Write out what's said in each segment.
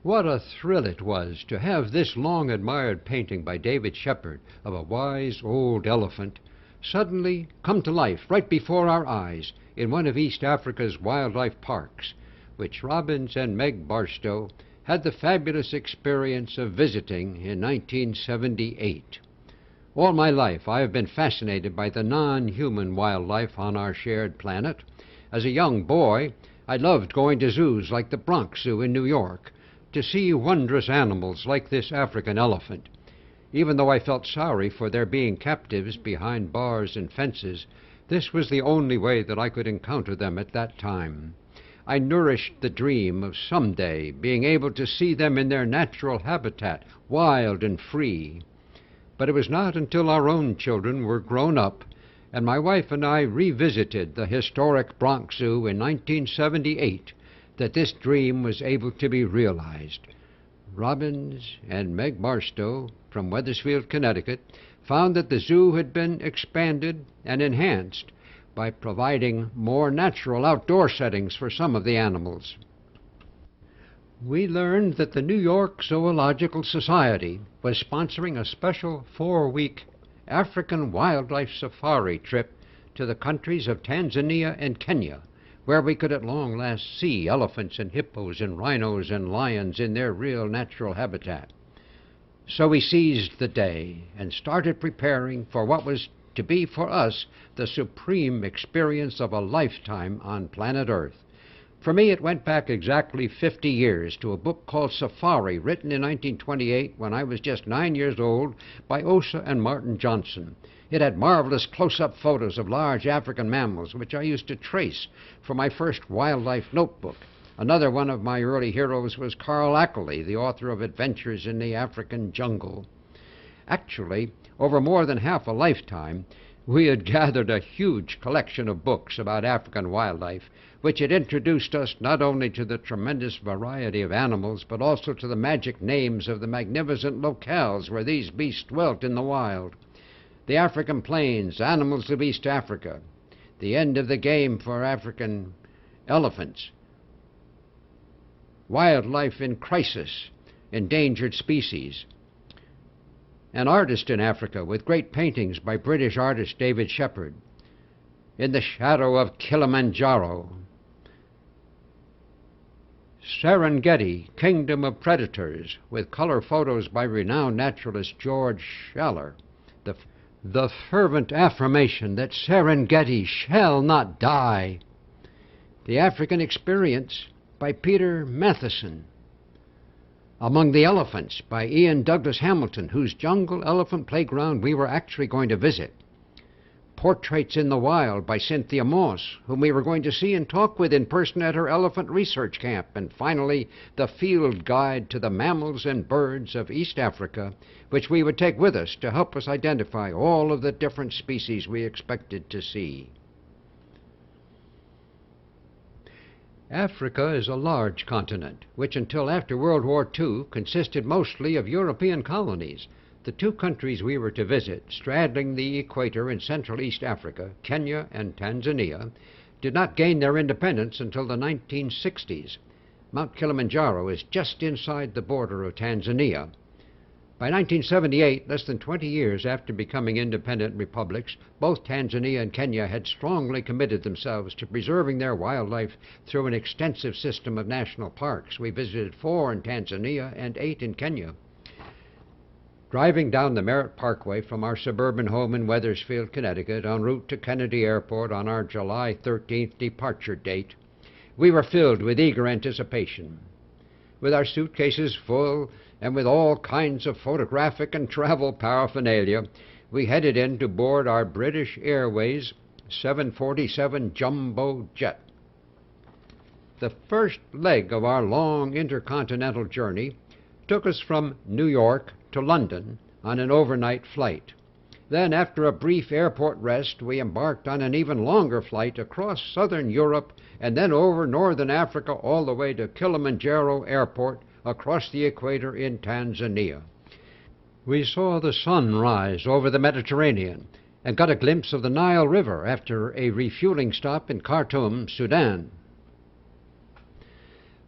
What a thrill it was to have this long-admired painting by David Shepard of a wise old elephant suddenly come to life right before our eyes in one of East Africa's wildlife parks, which Robbins and Meg Barstow had the fabulous experience of visiting in 1978. All my life I have been fascinated by the non-human wildlife on our shared planet. As a young boy, I loved going to zoos like the Bronx Zoo in New York to see wondrous animals like this African elephant. Even though I felt sorry for their being captives behind bars and fences, this was the only way that I could encounter them at that time. I nourished the dream of someday being able to see them in their natural habitat, wild and free. But it was not until our own children were grown up and my wife and I revisited the historic Bronx Zoo in 1978 that this dream was able to be realized. Robbins and Meg Barstow from Wethersfield, Connecticut, found that the zoo had been expanded and enhanced by providing more natural outdoor settings for some of the animals. We learned that the New York Zoological Society was sponsoring a special 4-week African wildlife safari trip to the countries of Tanzania and Kenya, where we could at long last see elephants and hippos and rhinos and lions in their real natural habitat. So we seized the day and started preparing for what was to be for us the supreme experience of a lifetime on planet Earth. For me, it went back exactly 50 years to a book called Safari, written in 1928 when I was just 9 years old by Osa and Martin Johnson. It had marvelous close-up photos of large African mammals, which I used to trace for my first wildlife notebook. Another one of my early heroes was Carl Ackley, the author of Adventures in the African Jungle. Actually, over more than half a lifetime, we had gathered a huge collection of books about African wildlife, which had introduced us not only to the tremendous variety of animals, but also to the magic names of the magnificent locales where these beasts dwelt in the wild. The African plains, animals of East Africa, the end of the game for African elephants, wildlife in crisis, endangered species, an artist in Africa with great paintings by British artist David Shepard, In the Shadow of Kilimanjaro, Serengeti, Kingdom of Predators, with color photos by renowned naturalist George Schaller, the fervent affirmation that Serengeti shall not die, The African Experience by Peter Matheson, Among the Elephants by Ian Douglas Hamilton, whose jungle elephant playground we were actually going to visit, Portraits in the Wild by Cynthia Moss, whom we were going to see and talk with in person at her elephant research camp, and finally the field guide to the mammals and birds of East Africa, which we would take with us to help us identify all of the different species we expected to see. Africa is a large continent, which until after World War II consisted mostly of European colonies. The two countries we were to visit, straddling the equator in Central East Africa, Kenya and Tanzania, did not gain their independence until the 1960s. Mount Kilimanjaro is just inside the border of Tanzania. By 1978, less than 20 years after becoming independent republics, both Tanzania and Kenya had strongly committed themselves to preserving their wildlife through an extensive system of national parks. We visited 4 in Tanzania and 8 in Kenya. Driving down the Merritt Parkway from our suburban home in Wethersfield, Connecticut, en route to Kennedy Airport on our July 13th departure date, we were filled with eager anticipation. With our suitcases full and with all kinds of photographic and travel paraphernalia, we headed in to board our British Airways 747 jumbo jet. The first leg of our long intercontinental journey took us from New York to London on an overnight flight. Then, after a brief airport rest, we embarked on an even longer flight across southern Europe and then over northern Africa all the way to Kilimanjaro Airport across the equator in Tanzania. We saw the sun rise over the Mediterranean and got a glimpse of the Nile River after a refueling stop in Khartoum, Sudan.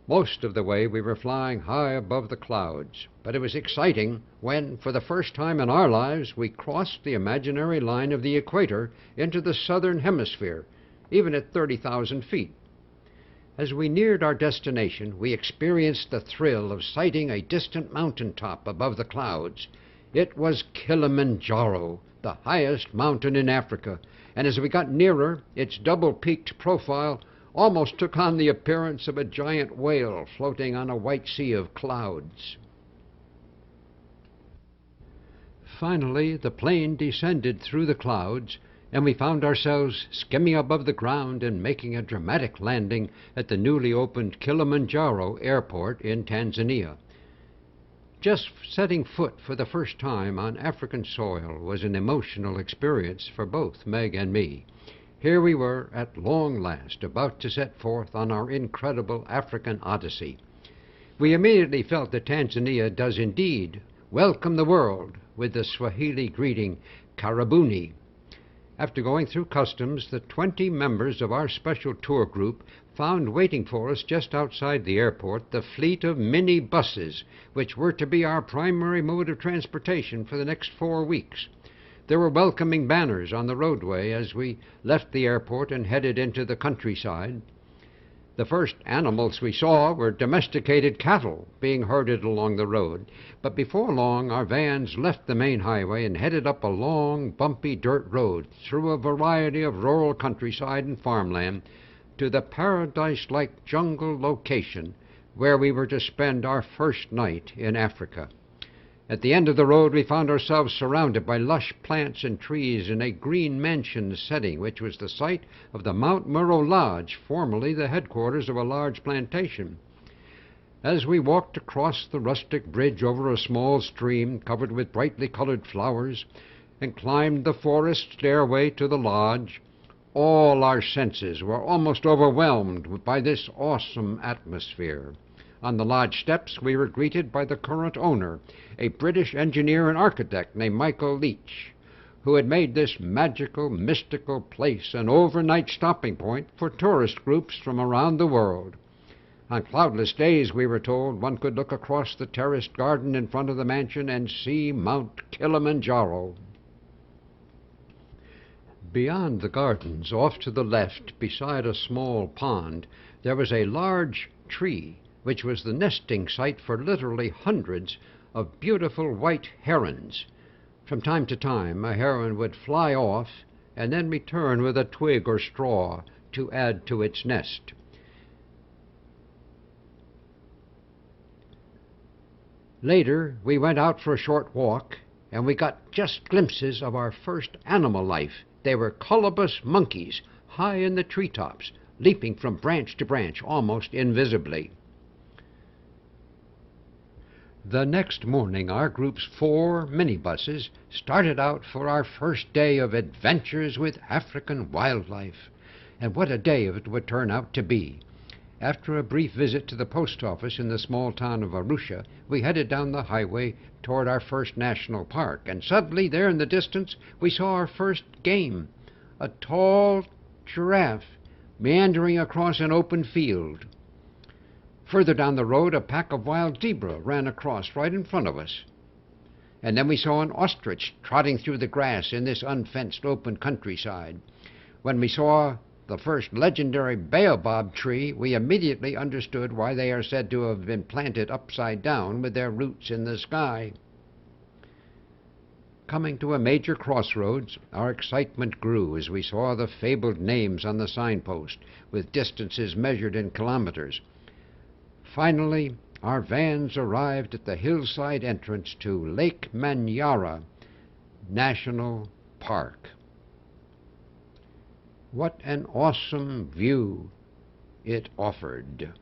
Most of the way we were flying high above the clouds, but it was exciting when, for the first time in our lives, we crossed the imaginary line of the equator into the southern hemisphere, even at 30,000 feet. As we neared our destination, we experienced the thrill of sighting a distant mountaintop above the clouds. It was Kilimanjaro, the highest mountain in Africa, and as we got nearer, its double-peaked profile almost took on the appearance of a giant whale floating on a white sea of clouds. Finally, the plane descended through the clouds, and we found ourselves skimming above the ground and making a dramatic landing at the newly opened Kilimanjaro Airport in Tanzania. Just setting foot for the first time on African soil was an emotional experience for both Meg and me. Here we were, at long last, about to set forth on our incredible African odyssey. We immediately felt that Tanzania does indeed welcome the world with the Swahili greeting, Karibuni. After going through customs, the 20 members of our special tour group found waiting for us just outside the airport the fleet of mini buses, which were to be our primary mode of transportation for the next 4 weeks. There were welcoming banners on the roadway as we left the airport and headed into the countryside. The first animals we saw were domesticated cattle being herded along the road, but before long our vans left the main highway and headed up a long, bumpy dirt road through a variety of rural countryside and farmland to the paradise-like jungle location where we were to spend our first night in Africa. At the end of the road, we found ourselves surrounded by lush plants and trees in a green mansion setting, which was the site of the Mount Murrow Lodge, formerly the headquarters of a large plantation. As we walked across the rustic bridge over a small stream covered with brightly colored flowers and climbed the forest stairway to the lodge, all our senses were almost overwhelmed by this awesome atmosphere. On the lodge steps, we were greeted by the current owner, a British engineer and architect named Michael Leach, who had made this magical, mystical place an overnight stopping point for tourist groups from around the world. On cloudless days, we were told, one could look across the terraced garden in front of the mansion and see Mount Kilimanjaro. Beyond the gardens, off to the left, beside a small pond, there was a large tree, which was the nesting site for literally hundreds of beautiful white herons. From time to time, a heron would fly off and then return with a twig or straw to add to its nest. Later, we went out for a short walk, and we got just glimpses of our first animal life. They were colobus monkeys, high in the treetops, leaping from branch to branch almost invisibly. The next morning, our group's 4 minibuses started out for our first day of adventures with African wildlife. And what a day it would turn out to be. After a brief visit to the post office in the small town of Arusha, we headed down the highway toward our first national park, and suddenly, there in the distance, we saw our first game, a tall giraffe meandering across an open field. Further down the road, a pack of wild zebra ran across right in front of us. And then we saw an ostrich trotting through the grass in this unfenced open countryside. When we saw the first legendary baobab tree, we immediately understood why they are said to have been planted upside down with their roots in the sky. Coming to a major crossroads, our excitement grew as we saw the fabled names on the signpost, with distances measured in kilometers. Finally, our vans arrived at the hillside entrance to Lake Manyara National Park. What an awesome view it offered.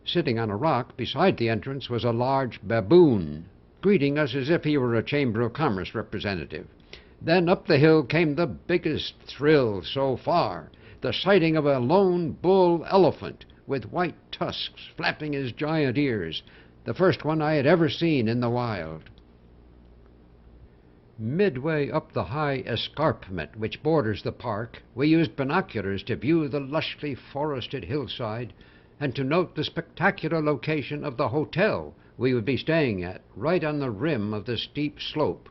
Sitting on a rock beside the entrance was a large baboon, greeting us as if he were a Chamber of Commerce representative. Then up the hill came the biggest thrill so far, the sighting of a lone bull elephant with white tusks flapping his giant ears, the first one I had ever seen in the wild. Midway up the high escarpment which borders the park, we used binoculars to view the lushly forested hillside and to note the spectacular location of the hotel we would be staying at, right on the rim of the steep slope.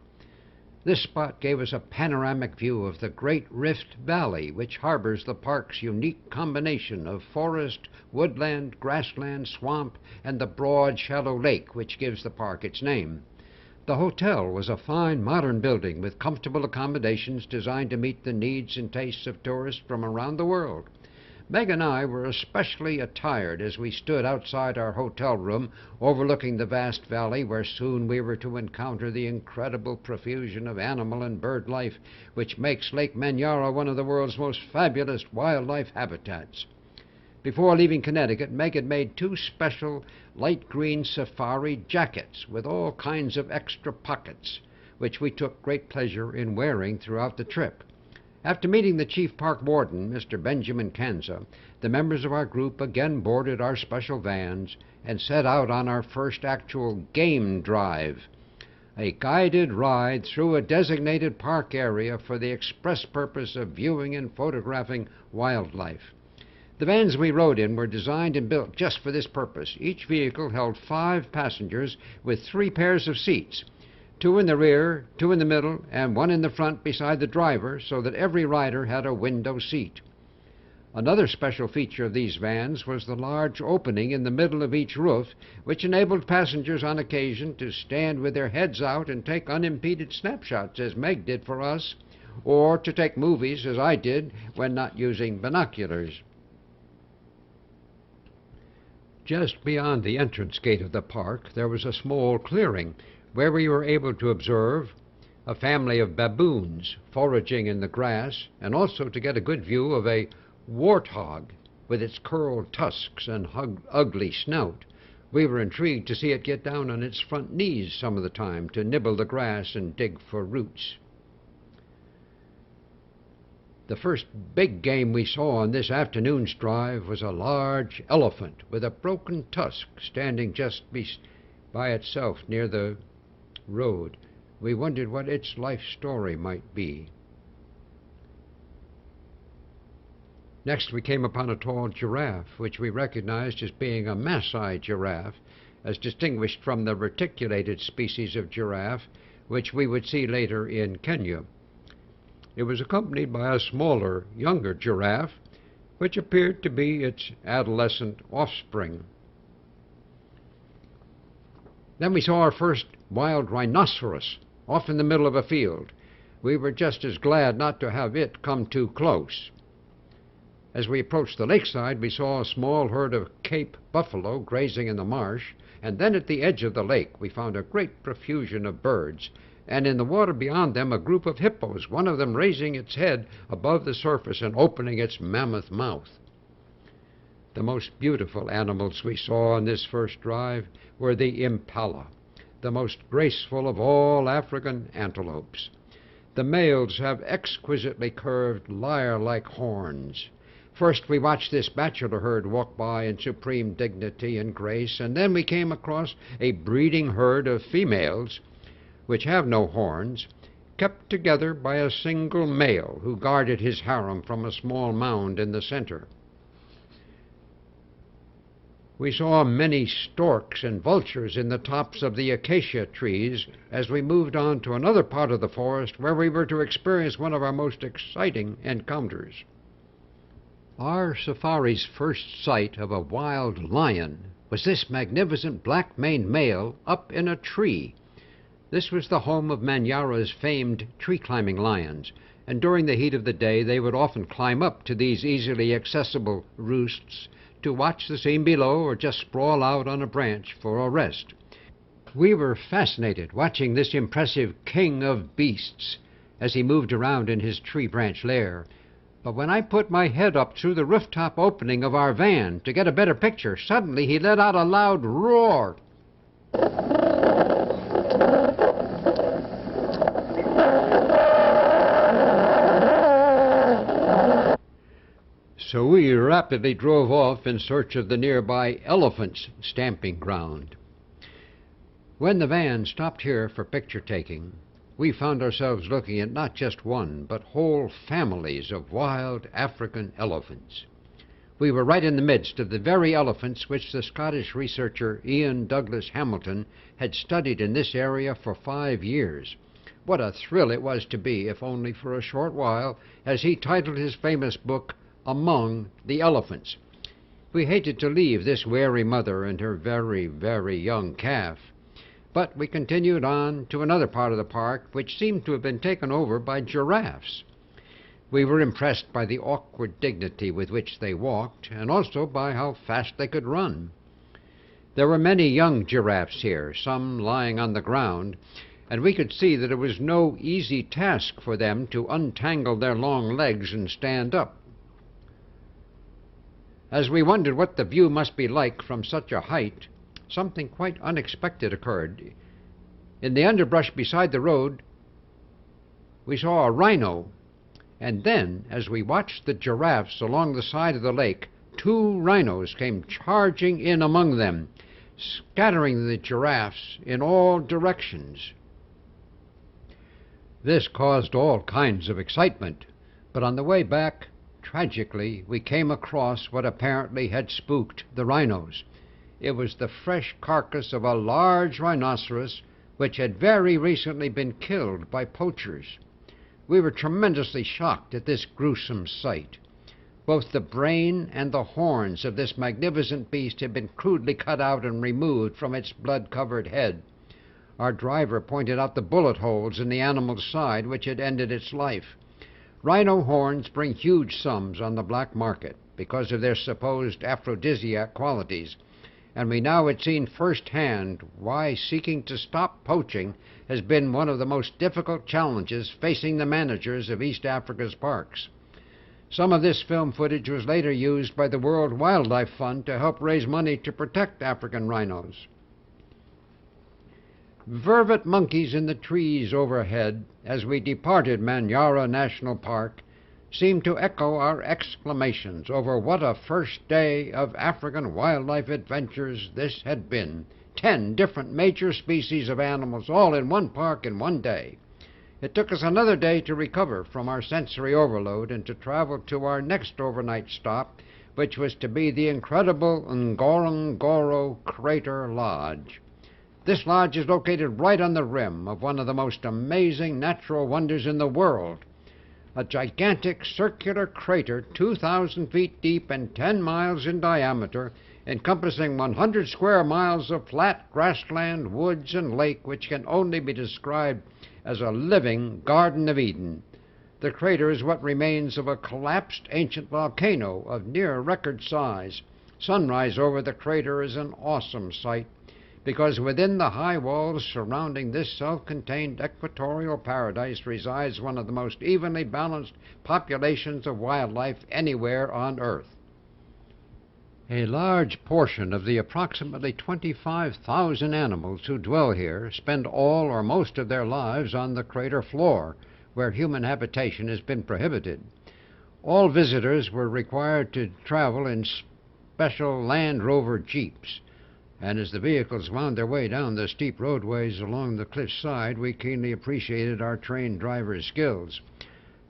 This spot gave us a panoramic view of the great Rift Valley, which harbors the park's unique combination of forest, woodland, grassland, swamp, and the broad, shallow lake which gives the park its name. The hotel was a fine, modern building with comfortable accommodations designed to meet the needs and tastes of tourists from around the world. Meg and I were especially attired as we stood outside our hotel room overlooking the vast valley where soon we were to encounter the incredible profusion of animal and bird life which makes Lake Manyara one of the world's most fabulous wildlife habitats. Before leaving Connecticut, Meg had made 2 special light green safari jackets with all kinds of extra pockets, which we took great pleasure in wearing throughout the trip. After meeting the chief park warden, Mr. Benjamin Kanza, the members of our group again boarded our special vans and set out on our first actual game drive, a guided ride through a designated park area for the express purpose of viewing and photographing wildlife. The vans we rode in were designed and built just for this purpose. Each vehicle held 5 passengers with 3 pairs of seats, 2 in the rear, 2 in the middle, and 1 in the front beside the driver, so that every rider had a window seat. Another special feature of these vans was the large opening in the middle of each roof, which enabled passengers on occasion to stand with their heads out and take unimpeded snapshots, as Meg did for us, or to take movies, as I did, when not using binoculars. Just beyond the entrance gate of the park, there was a small clearing where we were able to observe a family of baboons foraging in the grass, and also to get a good view of a warthog with its curled tusks and ugly snout. We were intrigued to see it get down on its front knees some of the time to nibble the grass and dig for roots. The first big game we saw on this afternoon's drive was a large elephant with a broken tusk standing just by itself near the road. We wondered what its life story might be. Next we came upon a tall giraffe, which we recognized as being a Maasai giraffe, as distinguished from the reticulated species of giraffe, which we would see later in Kenya. It was accompanied by a smaller, younger giraffe, which appeared to be its adolescent offspring. Then we saw our first wild rhinoceros off in the middle of a field. We were just as glad not to have it come too close. As we approached the lakeside, we saw a small herd of Cape buffalo grazing in the marsh, and then at the edge of the lake we found a great profusion of birds, and in the water beyond them a group of hippos, one of them raising its head above the surface and opening its mammoth mouth. The most beautiful animals we saw on this first drive were the impala, the most graceful of all African antelopes. The males have exquisitely curved lyre-like horns. First we watched this bachelor herd walk by in supreme dignity and grace, and then we came across a breeding herd of females, which have no horns, kept together by a single male who guarded his harem from a small mound in the center. We saw many storks and vultures in the tops of the acacia trees as we moved on to another part of the forest where we were to experience one of our most exciting encounters. Our safari's first sight of a wild lion was this magnificent black-maned male up in a tree. This was the home of Manyara's famed tree-climbing lions, and during the heat of the day they would often climb up to these easily accessible roosts to watch the scene below or just sprawl out on a branch for a rest. We were fascinated watching this impressive king of beasts as he moved around in his tree branch lair. But when I put my head up through the rooftop opening of our van to get a better picture, suddenly he let out a loud roar. So we rapidly drove off in search of the nearby elephant's stamping ground. When the van stopped here for picture taking, we found ourselves looking at not just one, but whole families of wild African elephants. We were right in the midst of the very elephants which the Scottish researcher Ian Douglas Hamilton had studied in this area for 5 years. What a thrill it was to be, if only for a short while, as he titled his famous book, Among the Elephants. We hated to leave this wary mother and her very, very young calf. But we continued on to another part of the park, which seemed to have been taken over by giraffes. We were impressed by the awkward dignity with which they walked, and also by how fast they could run. There were many young giraffes here, some lying on the ground, and we could see that it was no easy task for them to untangle their long legs and stand up. As we wondered what the view must be like from such a height, something quite unexpected occurred. In the underbrush beside the road, we saw a rhino, and then, as we watched the giraffes along the side of the lake, 2 rhinos came charging in among them, scattering the giraffes in all directions. This caused all kinds of excitement, but on the way back, tragically, we came across what apparently had spooked the rhinos. It was the fresh carcass of a large rhinoceros which had very recently been killed by poachers. We were tremendously shocked at this gruesome sight. Both the brain and the horns of this magnificent beast had been crudely cut out and removed from its blood-covered head. Our driver pointed out the bullet holes in the animal's side which had ended its life. Rhino horns bring huge sums on the black market because of their supposed aphrodisiac qualities, and we now had seen firsthand why seeking to stop poaching has been one of the most difficult challenges facing the managers of East Africa's parks. Some of this film footage was later used by the World Wildlife Fund to help raise money to protect African rhinos. Vervet monkeys in the trees overhead, as we departed Manyara National Park, seemed to echo our exclamations over what a first day of African wildlife adventures this had been. 10 different major species of animals, all in one park in one day. It took us another day to recover from our sensory overload and to travel to our next overnight stop, which was to be the incredible Ngorongoro Crater Lodge. This lodge is located right on the rim of one of the most amazing natural wonders in the world, a gigantic circular crater 2,000 feet deep and 10 miles in diameter, encompassing 100 square miles of flat grassland, woods, and lake, which can only be described as a living Garden of Eden. The crater is what remains of a collapsed ancient volcano of near record size. Sunrise over the crater is an awesome sight, because within the high walls surrounding this self-contained equatorial paradise resides one of the most evenly balanced populations of wildlife anywhere on Earth. A large portion of the approximately 25,000 animals who dwell here spend all or most of their lives on the crater floor, where human habitation has been prohibited. All visitors were required to travel in special Land Rover jeeps, and as the vehicles wound their way down the steep roadways along the cliffside, we keenly appreciated our trained driver's skills.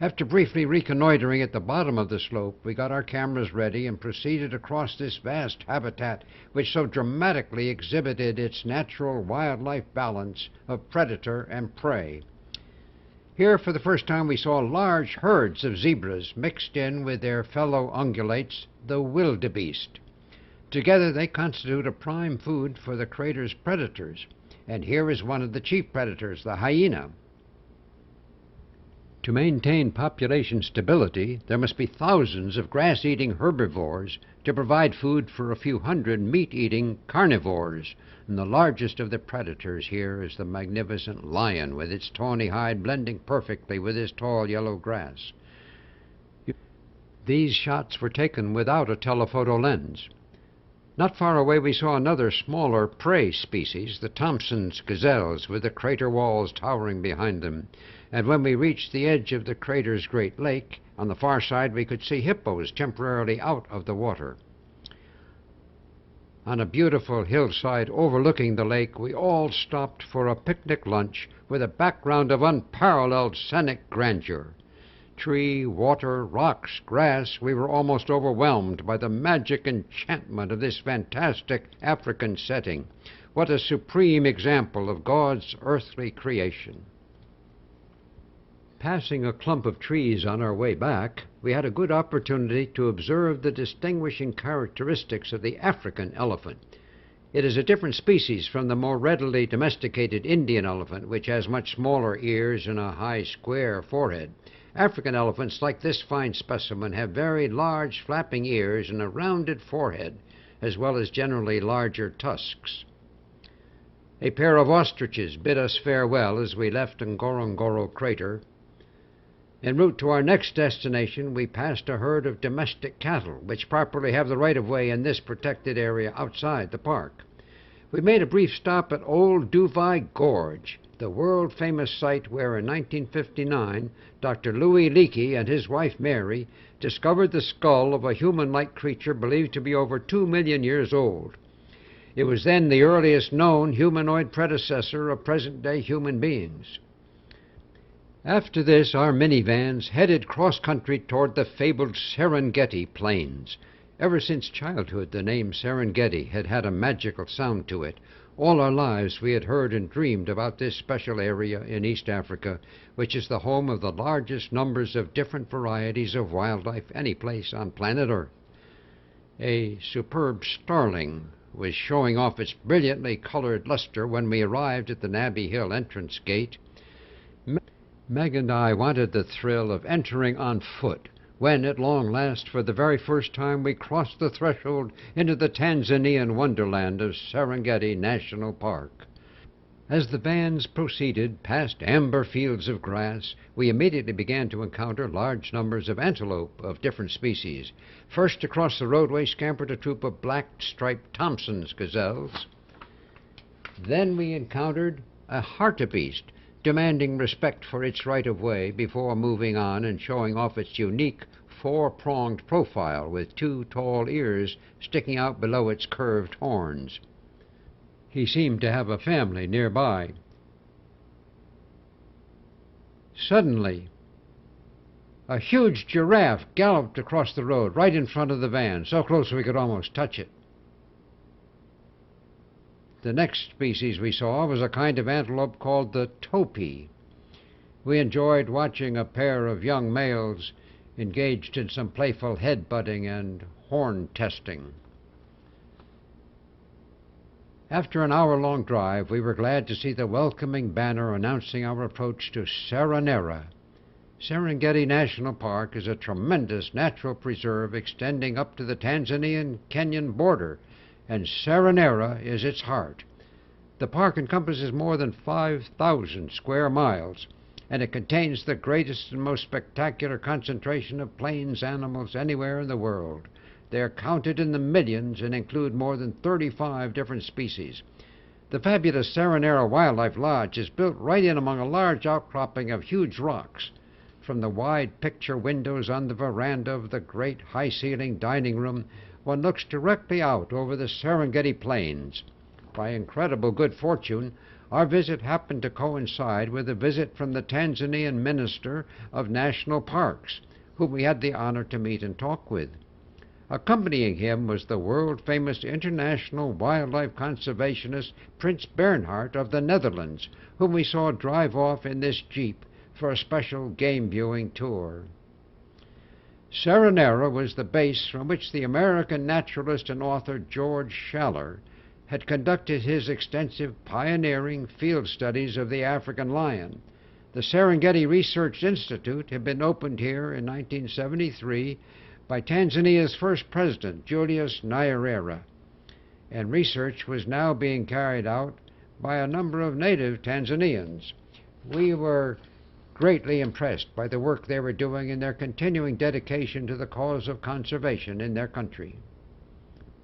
After briefly reconnoitering at the bottom of the slope, we got our cameras ready and proceeded across this vast habitat which so dramatically exhibited its natural wildlife balance of predator and prey. Here, for the first time, we saw large herds of zebras mixed in with their fellow ungulates, the wildebeest. Together they constitute a prime food for the crater's predators, and here is one of the chief predators, the hyena. To maintain population stability, there must be thousands of grass-eating herbivores to provide food for a few hundred meat-eating carnivores, and the largest of the predators here is the magnificent lion, with its tawny hide blending perfectly with his tall yellow grass. These shots were taken without a telephoto lens. Not far away we saw another smaller prey species, the Thompson's gazelles, with the crater walls towering behind them. And when we reached the edge of the crater's great lake, on the far side we could see hippos temporarily out of the water. On a beautiful hillside overlooking the lake, we all stopped for a picnic lunch with a background of unparalleled scenic grandeur. Tree, water, rocks, grass, we were almost overwhelmed by the magic enchantment of this fantastic African setting. What a supreme example of God's earthly creation. Passing a clump of trees on our way back, we had a good opportunity to observe the distinguishing characteristics of the African elephant. It is a different species from the more readily domesticated Indian elephant, which has much smaller ears and a high square forehead. African elephants, like this fine specimen, have very large flapping ears and a rounded forehead, as well as generally larger tusks. A pair of ostriches bid us farewell as we left Ngorongoro Crater. En route to our next destination, we passed a herd of domestic cattle, which properly have the right-of-way in this protected area outside the park. We made a brief stop at Old Duvai Gorge, the world-famous site where in 1959 Dr. Louis Leakey and his wife Mary discovered the skull of a human-like creature believed to be over 2 million years old. It was then the earliest known humanoid predecessor of present-day human beings. After this, our minivans headed cross-country toward the fabled Serengeti Plains. Ever since childhood, the name Serengeti had had a magical sound to it. All our lives we had heard and dreamed about this special area in East Africa, which is the home of the largest numbers of different varieties of wildlife any place on planet Earth. A superb starling was showing off its brilliantly colored luster when we arrived at the Nabby Hill entrance gate. Meg and I wanted the thrill of entering on foot when, at long last, for the very first time, we crossed the threshold into the Tanzanian wonderland of Serengeti National Park. As the vans proceeded past amber fields of grass, we immediately began to encounter large numbers of antelope of different species. First across the roadway scampered a troop of black-striped Thompson's gazelles. Then we encountered a hartebeest, demanding respect for its right-of-way before moving on and showing off its unique four-pronged profile with 2 tall ears sticking out below its curved horns. He seemed to have a family nearby. Suddenly, a huge giraffe galloped across the road right in front of the van, so close we could almost touch it. The next species we saw was a kind of antelope called the topee. We enjoyed watching a pair of young males engaged in some playful head-butting and horn testing. After an hour-long drive, we were glad to see the welcoming banner announcing our approach to Serenera. Serengeti National Park is a tremendous natural preserve extending up to the Tanzanian-Kenyan border, and Serenera is its heart. The park encompasses more than 5,000 square miles, and it contains the greatest and most spectacular concentration of plains animals anywhere in the world. They are counted in the millions and include more than 35 different species. The fabulous Serenera Wildlife Lodge is built right in among a large outcropping of huge rocks. From the wide picture windows on the veranda of the great high-ceiling dining room, one looks directly out over the Serengeti Plains. By incredible good fortune, our visit happened to coincide with a visit from the Tanzanian Minister of National Parks, whom we had the honor to meet and talk with. Accompanying him was the world-famous international wildlife conservationist Prince Bernhard of the Netherlands, whom we saw drive off in this jeep for a special game-viewing tour. Serenera was the base from which the American naturalist and author George Schaller had conducted his extensive pioneering field studies of the African lion. The Serengeti Research Institute had been opened here in 1973 by Tanzania's first president, Julius Nyerere, and research was now being carried out by a number of native Tanzanians. We were greatly impressed by the work they were doing and their continuing dedication to the cause of conservation in their country.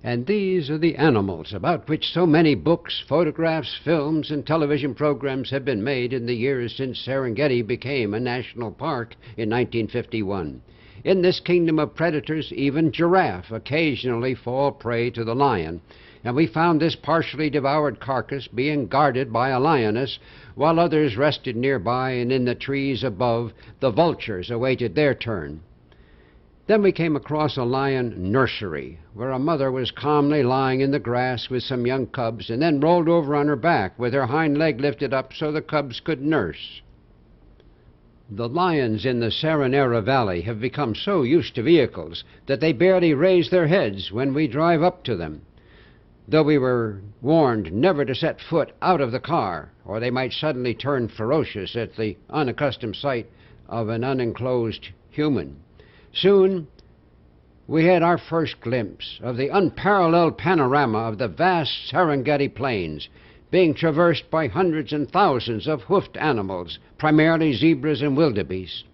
And these are the animals about which so many books, photographs, films, and television programs have been made in the years since Serengeti became a national park in 1951. In this kingdom of predators, even giraffe occasionally fall prey to the lion. and we found this partially devoured carcass being guarded by a lioness, while others rested nearby, and in the trees above the vultures awaited their turn. Then we came across a lion nursery, where a mother was calmly lying in the grass with some young cubs, and then rolled over on her back with her hind leg lifted up so the cubs could nurse. The lions in the Saranera Valley have become so used to vehicles that they barely raise their heads when we drive up to them, though we were warned never to set foot out of the car, or they might suddenly turn ferocious at the unaccustomed sight of an unenclosed human. Soon we had our first glimpse of the unparalleled panorama of the vast Serengeti Plains, being traversed by hundreds and thousands of hoofed animals, primarily zebras and wildebeest.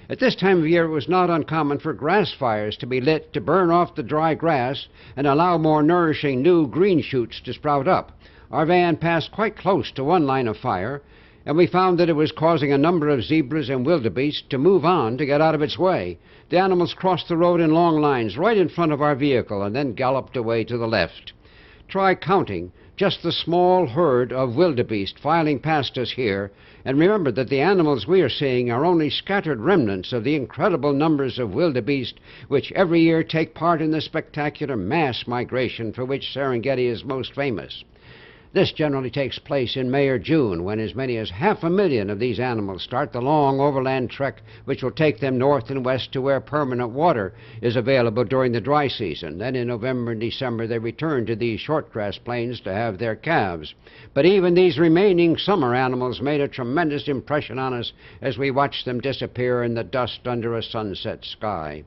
At this time of year it was not uncommon for grass fires to be lit to burn off the dry grass and allow more nourishing new green shoots to sprout up. Our van passed quite close to one line of fire, and we found that it was causing a number of zebras and wildebeest to move on to get out of its way. The animals crossed the road in long lines right in front of our vehicle and then galloped away to the left. Try counting just the small herd of wildebeest filing past us here, and remember that the animals we are seeing are only scattered remnants of the incredible numbers of wildebeest which every year take part in the spectacular mass migration for which Serengeti is most famous. This generally takes place in May or June, when as many as 500,000 of these animals start the long overland trek which will take them north and west to where permanent water is available during the dry season. Then in November and December they return to these shortgrass plains to have their calves. But even these remaining summer animals made a tremendous impression on us as we watched them disappear in the dust under a sunset sky.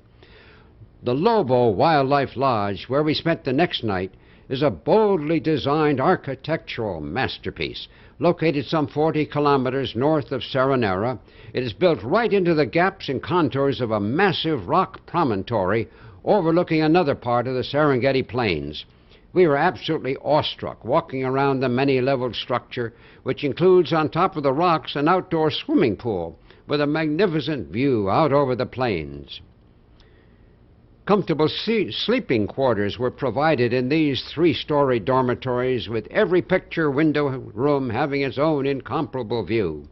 The Lobo Wildlife Lodge, where we spent the next night, is a boldly designed architectural masterpiece. Located some 40 kilometers north of Saranera, it is built right into the gaps and contours of a massive rock promontory overlooking another part of the Serengeti Plains. We were absolutely awestruck walking around the many-leveled structure, which includes on top of the rocks an outdoor swimming pool with a magnificent view out over the plains. Comfortable sleeping quarters were provided in these three-story dormitories, with every picture window room having its own incomparable view.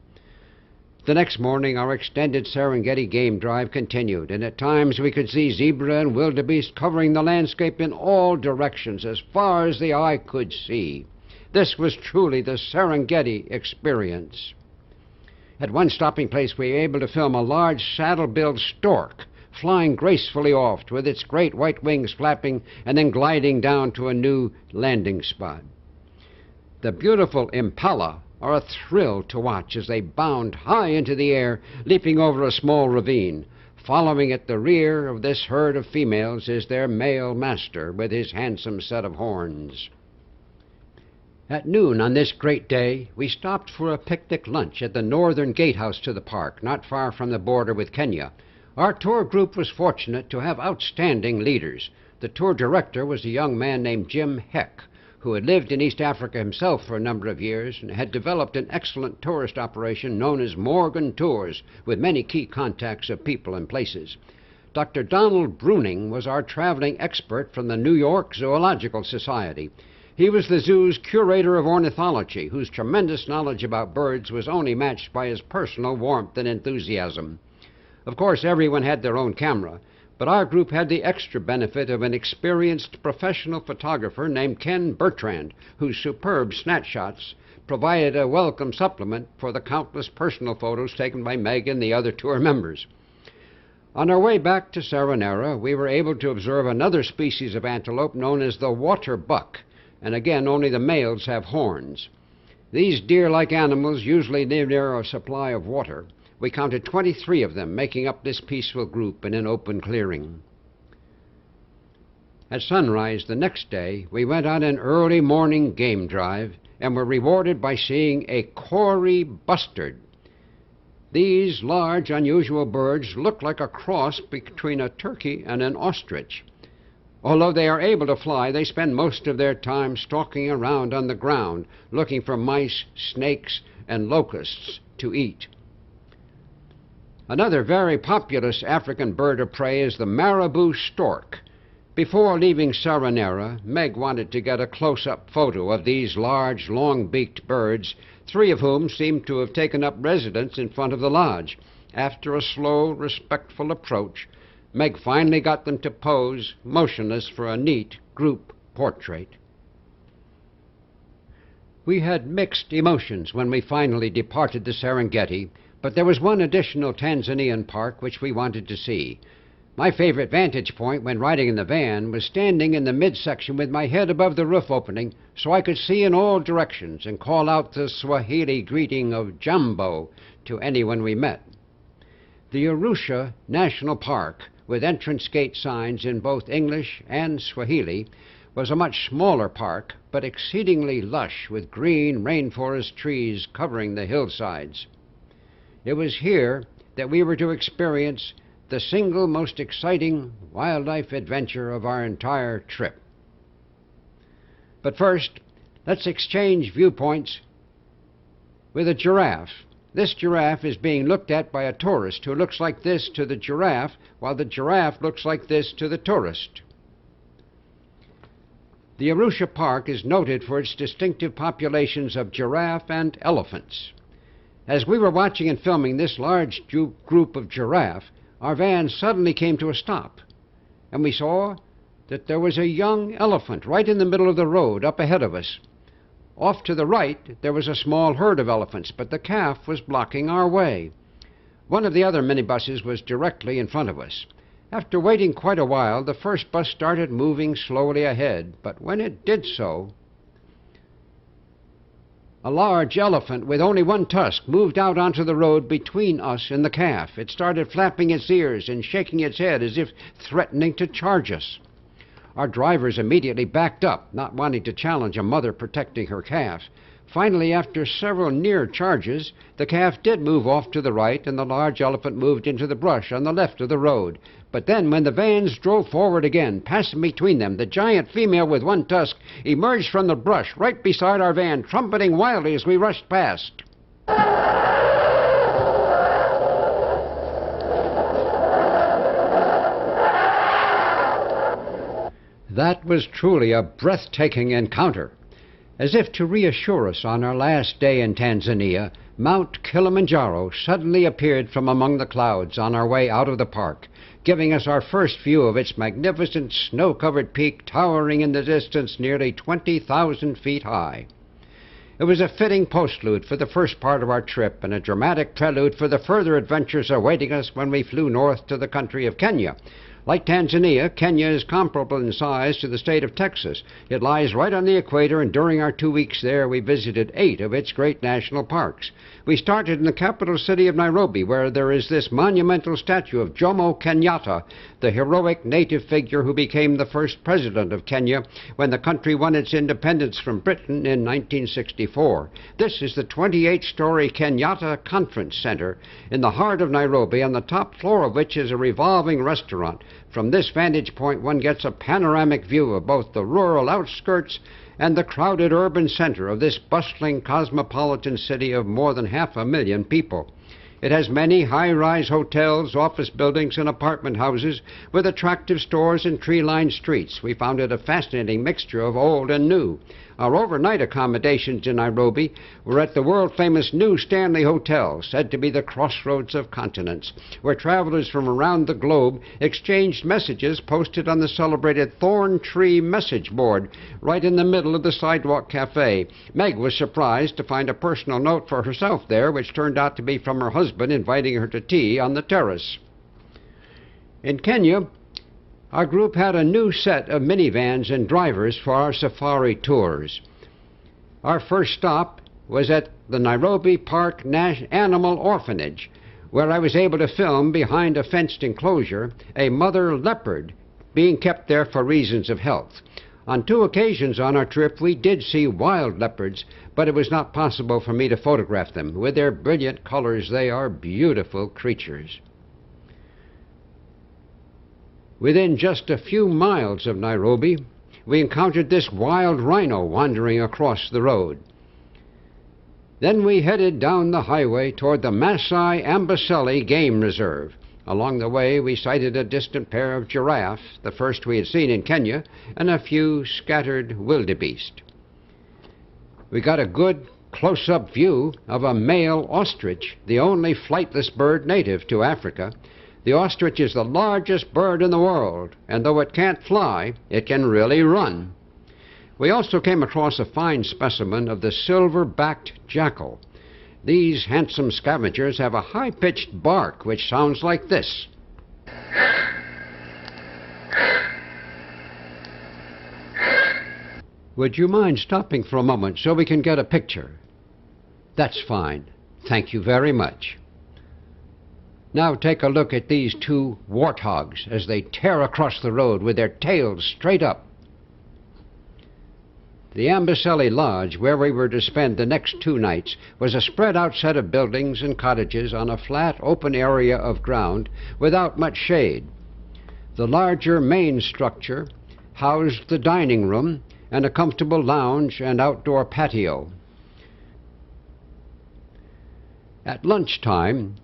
The next morning our extended Serengeti game drive continued, and at times we could see zebra and wildebeest covering the landscape in all directions as far as the eye could see. This was truly the Serengeti experience. At one stopping place we were able to film a large saddle-billed stork flying gracefully off with its great white wings flapping and then gliding down to a new landing spot. The beautiful impala are a thrill to watch as they bound high into the air, leaping over a small ravine. Following at the rear of this herd of females is their male master with his handsome set of horns. At noon on this great day, we stopped for a picnic lunch at the northern gatehouse to the park, not far from the border with Kenya. Our tour group was fortunate to have outstanding leaders. The tour director was a young man named Jim Heck, who had lived in East Africa himself for a number of years and had developed an excellent tourist operation known as Morgan Tours, with many key contacts of people and places. Dr. Donald Bruning was our traveling expert from the New York Zoological Society. He was the zoo's curator of ornithology, whose tremendous knowledge about birds was only matched by his personal warmth and enthusiasm. Of course, everyone had their own camera, but our group had the extra benefit of an experienced professional photographer named Ken Bertrand, whose superb snapshots provided a welcome supplement for the countless personal photos taken by Meg and the other tour members. On our way back to Saranera, we were able to observe another species of antelope known as the water buck, and again only the males have horns. These deer-like animals usually live near a supply of water. We counted 23 of them making up this peaceful group in an open clearing. At sunrise the next day, we went on an early morning game drive and were rewarded by seeing a Cory bustard. These large, unusual birds look like a cross between a turkey and an ostrich. Although they are able to fly, they spend most of their time stalking around on the ground, looking for mice, snakes, and locusts to eat. Another very populous African bird of prey is the marabou stork. Before leaving Saranera, Meg wanted to get a close-up photo of these large, long-beaked birds, 3 of whom seemed to have taken up residence in front of the lodge. After a slow, respectful approach, Meg finally got them to pose, motionless, for a neat group portrait. We had mixed emotions when we finally departed the Serengeti, but there was one additional Tanzanian park which we wanted to see. My favorite vantage point when riding in the van was standing in the midsection with my head above the roof opening so I could see in all directions and call out the Swahili greeting of Jambo to anyone we met. The Arusha National Park, with entrance gate signs in both English and Swahili, was a much smaller park, but exceedingly lush with green rainforest trees covering the hillsides. It was here that we were to experience the single most exciting wildlife adventure of our entire trip. But first, let's exchange viewpoints with a giraffe. This giraffe is being looked at by a tourist who looks like this to the giraffe, while the giraffe looks like this to the tourist. The Arusha Park is noted for its distinctive populations of giraffe and elephants. As we were watching and filming this large group of giraffe, our van suddenly came to a stop, and we saw that there was a young elephant right in the middle of the road up ahead of us. Off to the right, there was a small herd of elephants, but the calf was blocking our way. One of the other minibuses was directly in front of us. After waiting quite a while, the first bus started moving slowly ahead, but when it did so, a large elephant with only one tusk moved out onto the road between us and the calf. It started flapping its ears and shaking its head as if threatening to charge us. Our drivers immediately backed up, not wanting to challenge a mother protecting her calf. Finally, after several near charges, the calf did move off to the right, and the large elephant moved into the brush on the left of the road. But then, when the vans drove forward again, passing between them, the giant female with one tusk emerged from the brush right beside our van, trumpeting wildly as we rushed past. That was truly a breathtaking encounter. As if to reassure us on our last day in Tanzania, Mount Kilimanjaro suddenly appeared from among the clouds on our way out of the park, giving us our first view of its magnificent snow-covered peak towering in the distance nearly 20,000 feet high. It was a fitting postlude for the first part of our trip and a dramatic prelude for the further adventures awaiting us when we flew north to the country of Kenya. Like Tanzania, Kenya is comparable in size to the state of Texas. It lies right on the equator, and during our 2 weeks there, we visited 8 of its great national parks. We started in the capital city of Nairobi, where there is this monumental statue of Jomo Kenyatta, the heroic native figure who became the first president of Kenya when the country won its independence from Britain in 1964. This is the 28-story Kenyatta Conference Center in the heart of Nairobi, on the top floor of which is a revolving restaurant. From this vantage point, one gets a panoramic view of both the rural outskirts and the crowded urban center of this bustling cosmopolitan city of more than 500,000 people. It has many high-rise hotels, office buildings, and apartment houses with attractive stores and tree-lined streets. We found it a fascinating mixture of old and new. Our overnight accommodations in Nairobi were at the world-famous New Stanley Hotel, said to be the crossroads of continents, where travelers from around the globe exchanged messages posted on the celebrated Thorn Tree message board right in the middle of the sidewalk cafe. Meg was surprised to find a personal note for herself there, which turned out to be from her husband inviting her to tea on the terrace. In Kenya, our group had a new set of minivans and drivers for our safari tours. Our first stop was at the Nairobi Park Animal Orphanage, where I was able to film behind a fenced enclosure a mother leopard being kept there for reasons of health. On 2 occasions on our trip, we did see wild leopards, but it was not possible for me to photograph them. With their brilliant colors, they are beautiful creatures. Within just a few miles of Nairobi, we encountered this wild rhino wandering across the road. Then we headed down the highway toward the Masai Amboseli Game Reserve. Along the way, we sighted a distant pair of giraffe, the first we had seen in Kenya, and a few scattered wildebeest. We got a good close-up view of a male ostrich, the only flightless bird native to Africa. The ostrich is the largest bird in the world, and though it can't fly, it can really run. We also came across a fine specimen of the silver-backed jackal. These handsome scavengers have a high-pitched bark which sounds like this. Would you mind stopping for a moment so we can get a picture? That's fine. Thank you very much. Now take a look at these two warthogs as they tear across the road with their tails straight up. The Ambaselli Lodge, where we were to spend the next 2 nights, was a spread-out set of buildings and cottages on a flat, open area of ground without much shade. The larger main structure housed the dining room and a comfortable lounge and outdoor patio. At lunchtime,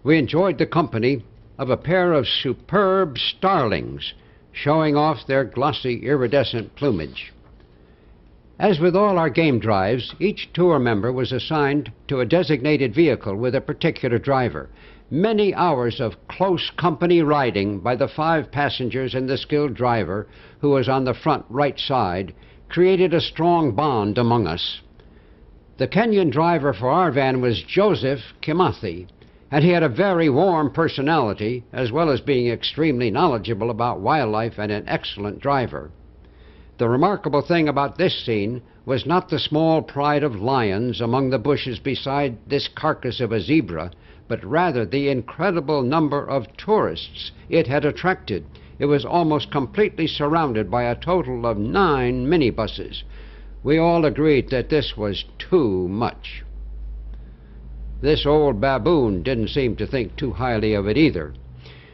we enjoyed the company of a pair of superb starlings, showing off their glossy, iridescent plumage. As with all our game drives, each tour member was assigned to a designated vehicle with a particular driver. Many hours of close company riding by the 5 passengers and the skilled driver, who was on the front right side, created a strong bond among us. The Kenyan driver for our van was Joseph Kimathi, and he had a very warm personality, as well as being extremely knowledgeable about wildlife and an excellent driver. The remarkable thing about this scene was not the small pride of lions among the bushes beside this carcass of a zebra, but rather the incredible number of tourists it had attracted. It was almost completely surrounded by a total of 9 minibuses. We all agreed that this was too much. This old baboon didn't seem to think too highly of it either.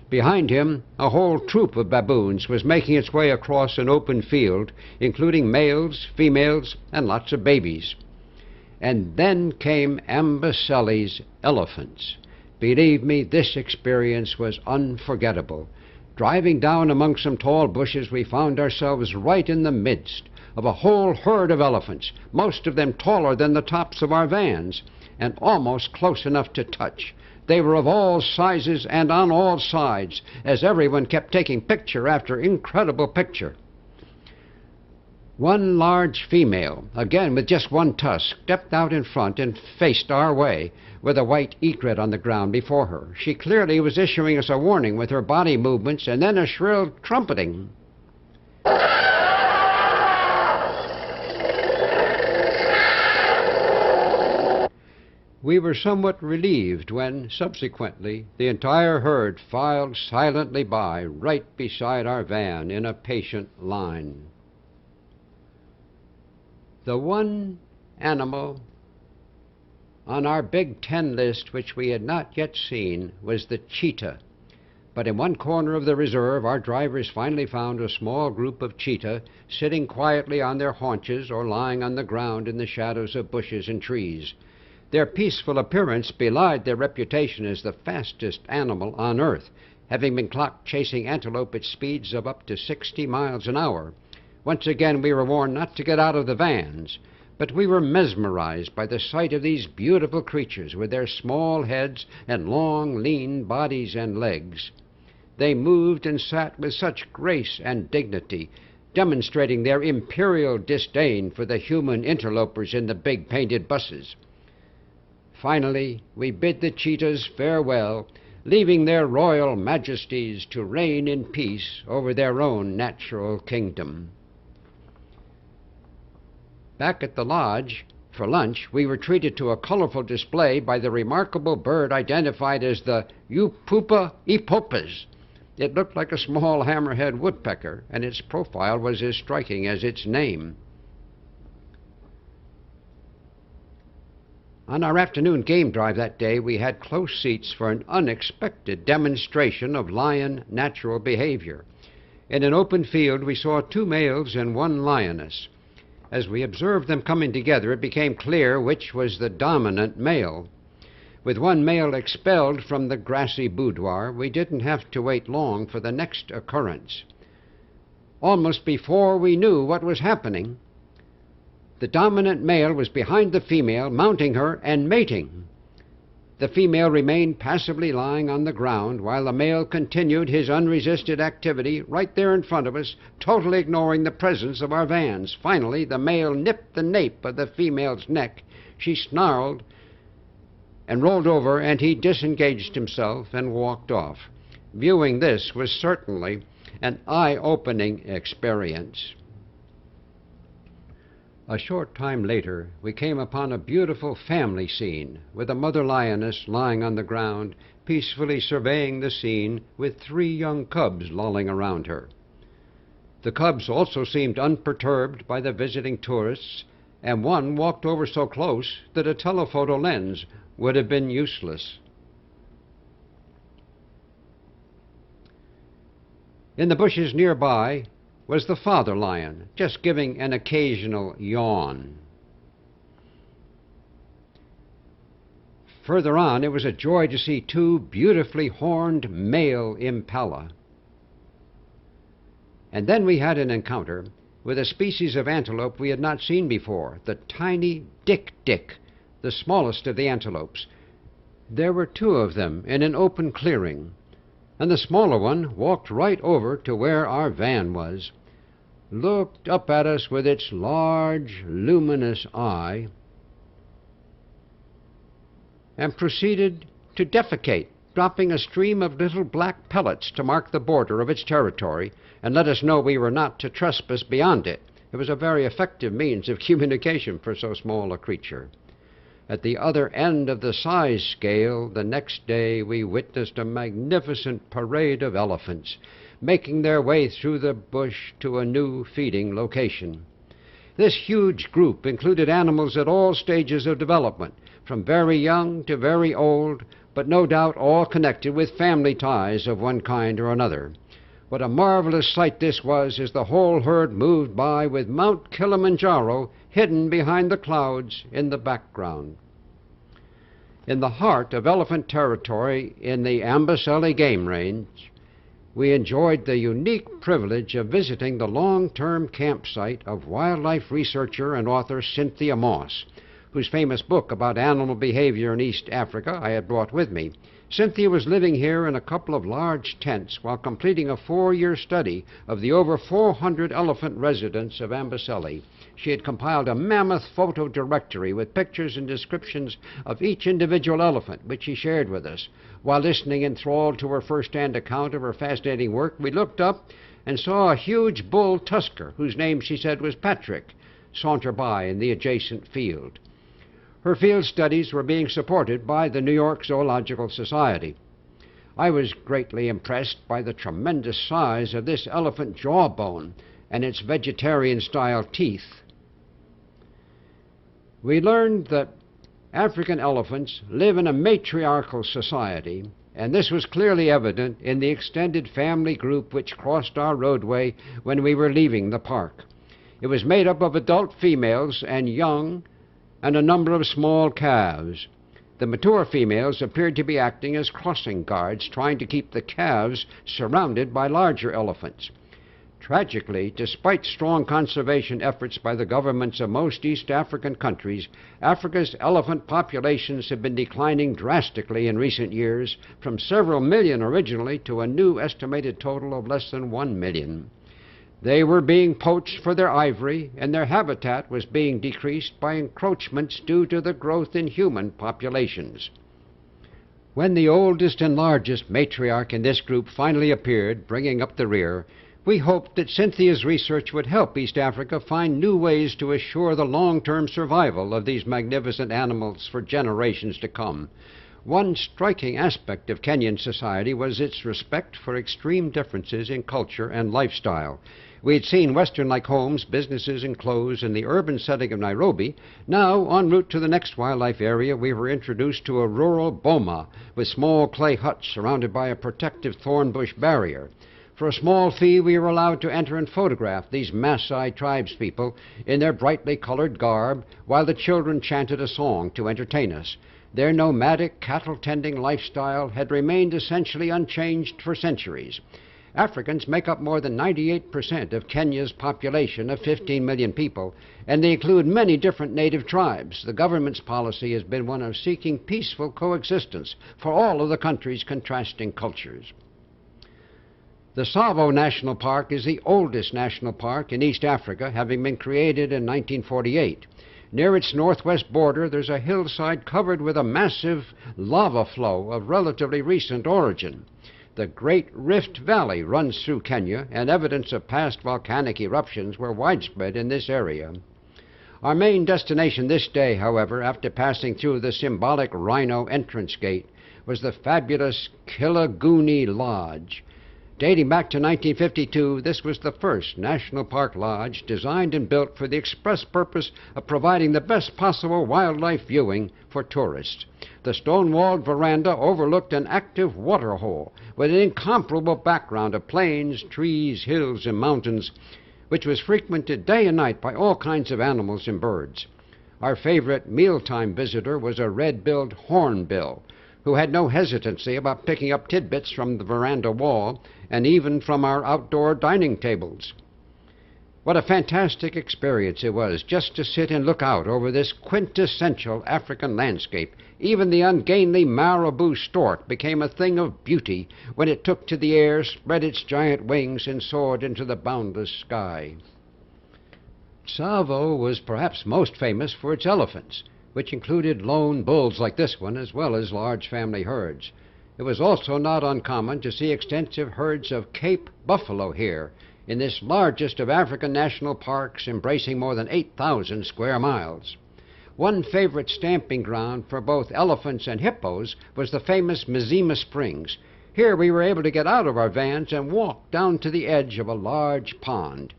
Behind him, a whole troop of baboons was making its way across an open field, including males, females, and lots of babies. And then came Ambaselli's elephants. Believe me, this experience was unforgettable. Driving down among some tall bushes, we found ourselves right in the midst of a whole herd of elephants, most of them taller than the tops of our vans, and almost close enough to touch. They were of all sizes and on all sides, as everyone kept taking picture after incredible picture. One large female, again with just one tusk, stepped out in front and faced our way with a white egret on the ground before her. She clearly was issuing us a warning with her body movements and then a shrill trumpeting. We were somewhat relieved when, subsequently, the entire herd filed silently by right beside our van in a patient line. The one animal on our Big 10 list which we had not yet seen was the cheetah. But in one corner of the reserve, our drivers finally found a small group of cheetah sitting quietly on their haunches or lying on the ground in the shadows of bushes and trees. Their peaceful appearance belied their reputation as the fastest animal on earth, having been clocked chasing antelope at speeds of up to 60 miles an hour. Once again we were warned not to get out of the vans, but we were mesmerized by the sight of these beautiful creatures with their small heads and long, lean bodies and legs. They moved and sat with such grace and dignity, demonstrating their imperial disdain for the human interlopers in the big painted buses. Finally, we bid the cheetahs farewell, leaving their royal majesties to reign in peace over their own natural kingdom. Back at the lodge, for lunch, we were treated to a colorful display by the remarkable bird identified as the Upupa epopas. It looked like a small hammerhead woodpecker, and its profile was as striking as its name. On our afternoon game drive that day, we had close seats for an unexpected demonstration of lion natural behavior. In an open field, we saw 2 males and 1 lioness. As we observed them coming together, it became clear which was the dominant male. With one male expelled from the grassy boudoir, we didn't have to wait long for the next occurrence. Almost before we knew what was happening, the dominant male was behind the female, mounting her and mating. The female remained passively lying on the ground while the male continued his unresisted activity right there in front of us, totally ignoring the presence of our vans. Finally, the male nipped the nape of the female's neck. She snarled and rolled over, and he disengaged himself and walked off. Viewing this was certainly an eye-opening experience. A short time later, we came upon a beautiful family scene, with a mother lioness lying on the ground, peacefully surveying the scene with 3 young cubs lolling around her. The cubs also seemed unperturbed by the visiting tourists, and one walked over so close that a telephoto lens would have been useless. In the bushes nearby was the father lion, just giving an occasional yawn. Further on, it was a joy to see 2 beautifully horned male impala. And then we had an encounter with a species of antelope we had not seen before, the tiny dik-dik, the smallest of the antelopes. There were 2 of them in an open clearing, and the smaller one walked right over to where our van was, looked up at us with its large, luminous eye, and proceeded to defecate, dropping a stream of little black pellets to mark the border of its territory and let us know we were not to trespass beyond it. It was a very effective means of communication for so small a creature. At the other end of the size scale, the next day we witnessed a magnificent parade of elephants making their way through the bush to a new feeding location. This huge group included animals at all stages of development, from very young to very old, but no doubt all connected with family ties of one kind or another. What a marvelous sight this was as the whole herd moved by with Mount Kilimanjaro hidden behind the clouds in the background. In the heart of elephant territory in the Amboseli Game Range, we enjoyed the unique privilege of visiting the long-term campsite of wildlife researcher and author Cynthia Moss, whose famous book about animal behavior in East Africa I had brought with me. Cynthia was living here in a couple of large tents while completing a 4-year study of the over 400 elephant residents of Amboseli. She had compiled a mammoth photo directory with pictures and descriptions of each individual elephant, which she shared with us. While listening enthralled to her first-hand account of her fascinating work, we looked up and saw a huge bull tusker, whose name she said was Patrick, saunter by in the adjacent field. Her field studies were being supported by the New York Zoological Society. I was greatly impressed by the tremendous size of this elephant jawbone and its vegetarian-style teeth. We learned that African elephants live in a matriarchal society, and this was clearly evident in the extended family group which crossed our roadway when we were leaving the park. It was made up of adult females and young, and a number of small calves. The mature females appeared to be acting as crossing guards, trying to keep the calves surrounded by larger elephants. Tragically, despite strong conservation efforts by the governments of most East African countries, Africa's elephant populations have been declining drastically in recent years, from several million originally to a new estimated total of less than 1 million. They were being poached for their ivory, and their habitat was being decreased by encroachments due to the growth in human populations. When the oldest and largest matriarch in this group finally appeared, bringing up the rear, we hoped that Cynthia's research would help East Africa find new ways to assure the long-term survival of these magnificent animals for generations to come. One striking aspect of Kenyan society was its respect for extreme differences in culture and lifestyle. We had seen Western-like homes, businesses, and clothes in the urban setting of Nairobi. Now, en route to the next wildlife area, we were introduced to a rural boma with small clay huts surrounded by a protective thorn bush barrier. For a small fee, we were allowed to enter and photograph these Maasai tribespeople in their brightly colored garb while the children chanted a song to entertain us. Their nomadic cattle-tending lifestyle had remained essentially unchanged for centuries. Africans make up more than 98% of Kenya's population of 15 million people, and they include many different native tribes. The government's policy has been one of seeking peaceful coexistence for all of the country's contrasting cultures. The Tsavo National Park is the oldest national park in East Africa, having been created in 1948. Near its northwest border, there's a hillside covered with a massive lava flow of relatively recent origin. The Great Rift Valley runs through Kenya, and evidence of past volcanic eruptions were widespread in this area. Our main destination this day, however, after passing through the symbolic Rhino entrance gate, was the fabulous Kilaguni Lodge. Dating back to 1952, this was the first national park lodge designed and built for the express purpose of providing the best possible wildlife viewing for tourists. The stone-walled veranda overlooked an active waterhole with an incomparable background of plains, trees, hills, and mountains, which was frequented day and night by all kinds of animals and birds. Our favorite mealtime visitor was a red-billed hornbill, who had no hesitancy about picking up tidbits from the veranda wall and even from our outdoor dining tables. What a fantastic experience it was just to sit and look out over this quintessential African landscape. Even the ungainly marabou stork became a thing of beauty when it took to the air, spread its giant wings, and soared into the boundless sky. Tsavo was perhaps most famous for its elephants, which included lone bulls like this one, as well as large family herds. It was also not uncommon to see extensive herds of Cape buffalo here, in this largest of African national parks, embracing more than 8,000 square miles. One favorite stamping ground for both elephants and hippos was the famous Mzima Springs. Here we were able to get out of our vans and walk down to the edge of a large pond.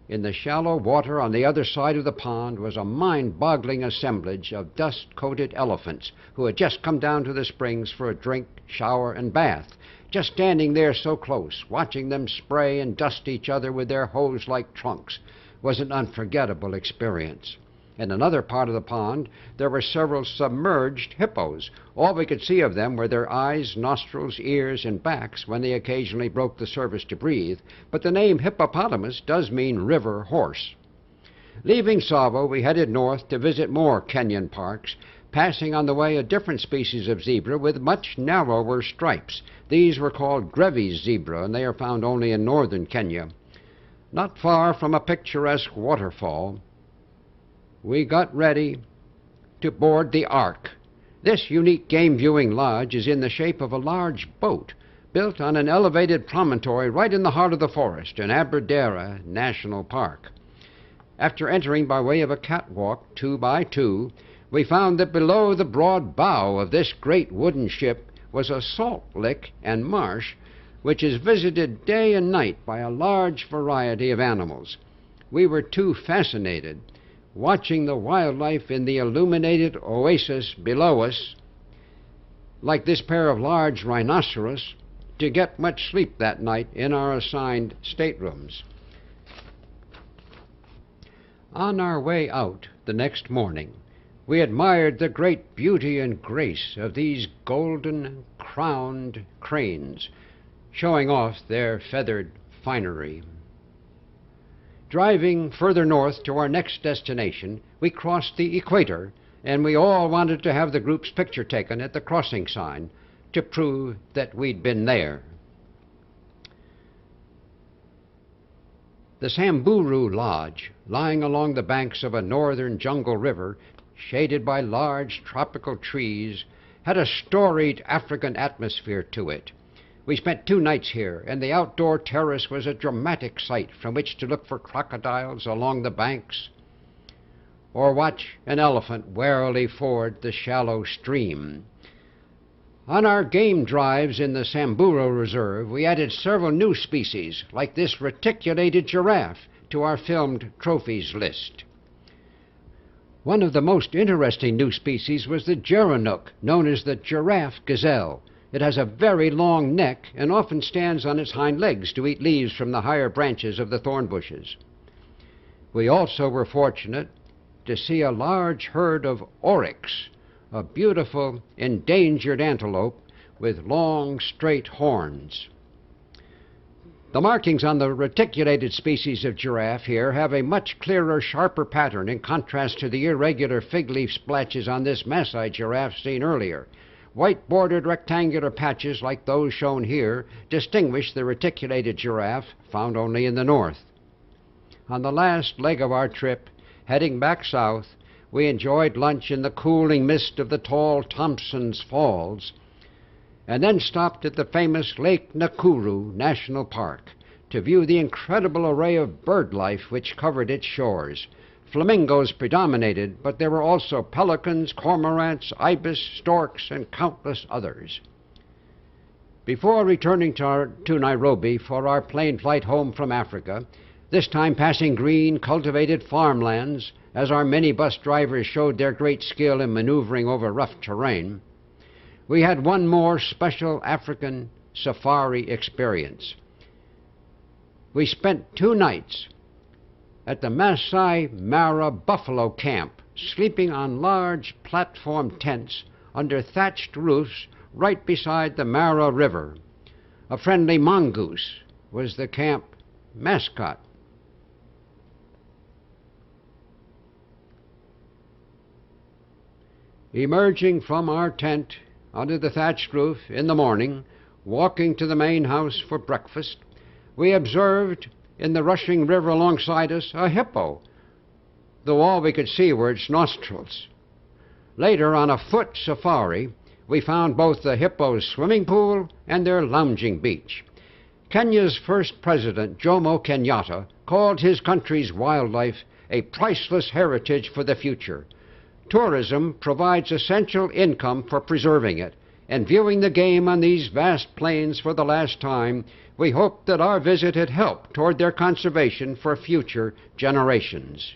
In the shallow water on the other side of the pond was a mind-boggling assemblage of dust-coated elephants who had just come down to the springs for a drink, shower, and bath. Just standing there so close, watching them spray and dust each other with their hose-like trunks, was an unforgettable experience. In another part of the pond, there were several submerged hippos. All we could see of them were their eyes, nostrils, ears, and backs when they occasionally broke the surface to breathe, but the name hippopotamus does mean river horse. Leaving Tsavo, we headed north to visit more Kenyan parks, passing on the way a different species of zebra with much narrower stripes. These were called Grevy's zebra, and they are found only in northern Kenya. Not far from a picturesque waterfall, we got ready to board the Ark. This unique game viewing lodge is in the shape of a large boat built on an elevated promontory right in the heart of the forest in Aberdare National Park. After entering by way of a catwalk 2 by 2, we found that below the broad bow of this great wooden ship was a salt lick and marsh which is visited day and night by a large variety of animals. We were too fascinated watching the wildlife in the illuminated oasis below us, like this pair of large rhinoceros, to get much sleep that night in our assigned staterooms. On our way out the next morning, we admired the great beauty and grace of these golden crowned cranes, showing off their feathered finery. Driving further north to our next destination, we crossed the equator, and we all wanted to have the group's picture taken at the crossing sign to prove that we'd been there. The Samburu Lodge, lying along the banks of a northern jungle river, shaded by large tropical trees, had a storied African atmosphere to it. We spent 2 nights here, and the outdoor terrace was a dramatic sight from which to look for crocodiles along the banks or watch an elephant warily ford the shallow stream. On our game drives in the Samburu Reserve, we added several new species, like this reticulated giraffe, to our filmed trophies list. One of the most interesting new species was the geronuk, known as the giraffe gazelle. It has a very long neck and often stands on its hind legs to eat leaves from the higher branches of the thorn bushes. We also were fortunate to see a large herd of oryx, a beautiful endangered antelope with long, straight horns. The markings on the reticulated species of giraffe here have a much clearer, sharper pattern in contrast to the irregular fig leaf splotches on this Maasai giraffe seen earlier. White-bordered rectangular patches like those shown here distinguish the reticulated giraffe found only in the north. On the last leg of our trip, heading back south, we enjoyed lunch in the cooling mist of the tall Thompson's Falls, and then stopped at the famous Lake Nakuru National Park to view the incredible array of bird life which covered its shores. Flamingos predominated, but there were also pelicans, cormorants, ibis, storks, and countless others. Before returning to Nairobi for our plane flight home from Africa, this time passing green, cultivated farmlands, as our minibus drivers showed their great skill in maneuvering over rough terrain, we had one more special African safari experience. We spent 2 nights at the Masai Mara Buffalo Camp, sleeping on large platform tents under thatched roofs right beside the Mara River. A friendly mongoose was the camp mascot. Emerging from our tent under the thatched roof in the morning, walking to the main house for breakfast, we observed in the rushing river alongside us a hippo, though all we could see were its nostrils. Later, on a foot safari, we found both the hippo's swimming pool and their lounging beach. Kenya's first president, Jomo Kenyatta, called his country's wildlife a priceless heritage for the future. Tourism provides essential income for preserving it, and viewing the game on these vast plains for the last time, we hope that our visit had helped toward their conservation for future generations.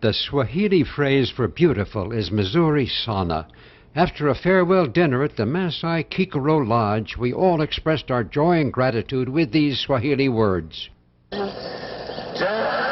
The Swahili phrase for beautiful is Mzuri Sana. After a farewell dinner at the Masai Kikoro Lodge, we all expressed our joy and gratitude with these Swahili words. Yeah.